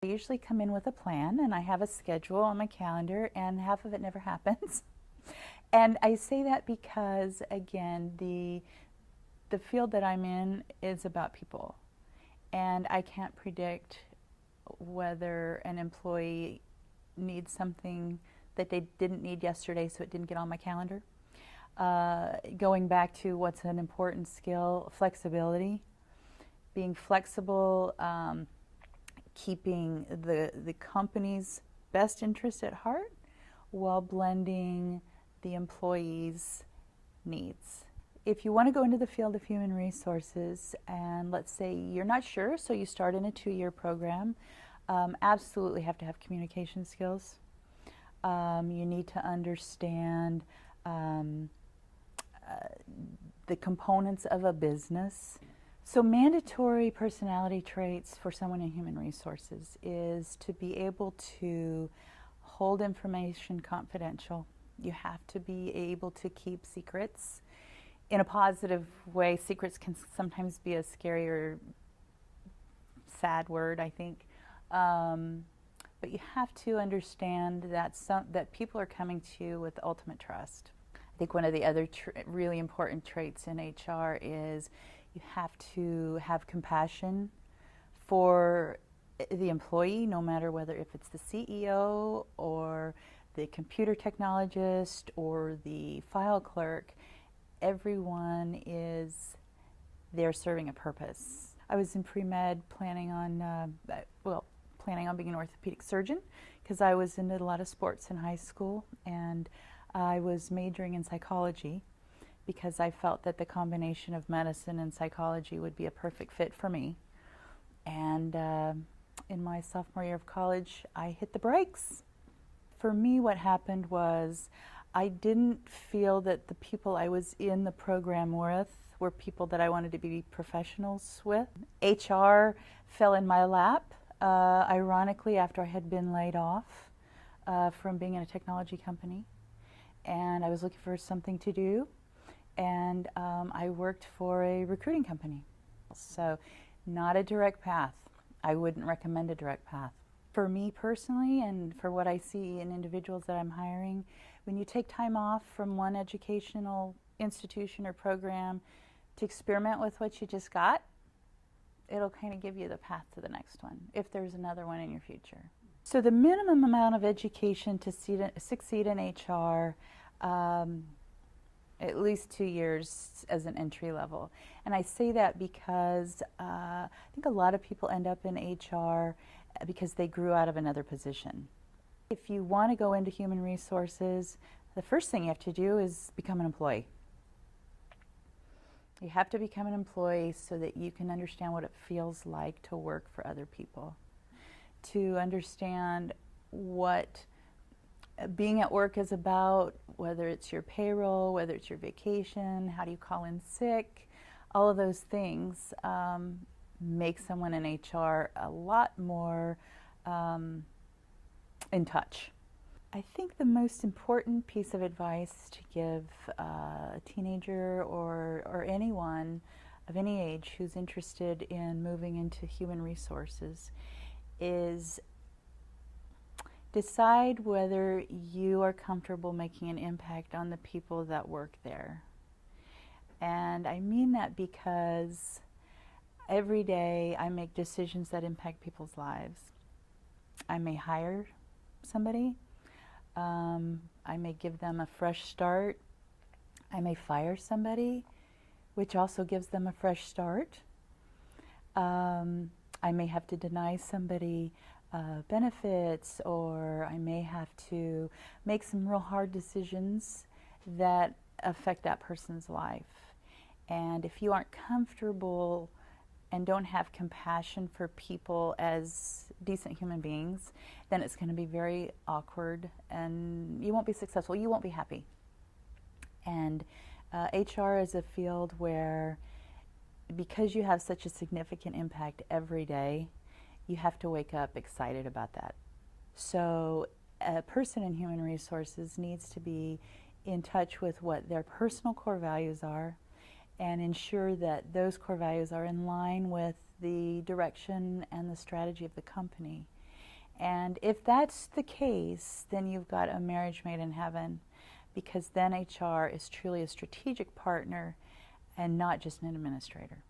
I usually come in with a plan and I have a schedule on my calendar, and half of it never happens. And I say that because, again, the field that I'm in is about people, and I can't predict whether an employee needs something that they didn't need yesterday, so it didn't get on my calendar. Going back to what's an important skill, flexibility. Being flexible, keeping the company's best interest at heart while blending the employee's needs. If you want to go into the field of human resources, and let's say you're not sure, so you start in a 2-year program, absolutely have to have communication skills. You need to understand the components of a business. So mandatory personality traits for someone in human resources is to be able to hold information confidential. You have to be able to keep secrets. In a positive way, secrets can sometimes be a scary or sad word, I think. But you have to understand that people are coming to you with ultimate trust. I think one of the other really important traits in HR is you have to have compassion for the employee, no matter whether if it's the CEO or the computer technologist or the file clerk. Everyone is there serving a purpose. I was in pre-med planning on being an orthopedic surgeon because I was into a lot of sports in high school, and I was majoring in psychology because I felt that the combination of medicine and psychology would be a perfect fit for me. And in my sophomore year of college, I hit the brakes. For me, what happened was I didn't feel that the people I was in the program with were people that I wanted to be professionals with. HR fell in my lap, ironically, after I had been laid off from being in a technology company. And I was looking for something to do, and I worked for a recruiting company. So not a direct path. I wouldn't recommend a direct path. For me personally, and for what I see in individuals that I'm hiring, when you take time off from one educational institution or program to experiment with what you just got, it'll kind of give you the path to the next one, if there's another one in your future. So the minimum amount of education to succeed in HR, at least 2 years as an entry level. And I say that because I think a lot of people end up in HR because they grew out of another position. If you want to go into human resources, the first thing you have to do is become an employee. You have to become an employee so that you can understand what it feels like to work for other people, to understand what being at work is about, whether it's your payroll, whether it's your vacation, how do you call in sick, all of those things make someone in HR a lot more in touch. I think the most important piece of advice to give a teenager or anyone of any age who's interested in moving into human resources is decide whether you are comfortable making an impact on the people that work there. And I mean that because every day I make decisions that impact people's lives. I may hire somebody. I may give them a fresh start. I may fire somebody, which also gives them a fresh start. I may have to deny somebody benefits, or I may have to make some real hard decisions that affect that person's life. And if you aren't comfortable and don't have compassion for people as decent human beings, then it's going to be very awkward and you won't be successful, you won't be happy. And HR is a field where, because you have such a significant impact every day, you have to wake up excited about that. So a person in human resources needs to be in touch with what their personal core values are and ensure that those core values are in line with the direction and the strategy of the company. And if that's the case, then you've got a marriage made in heaven, because then HR is truly a strategic partner and not just an administrator.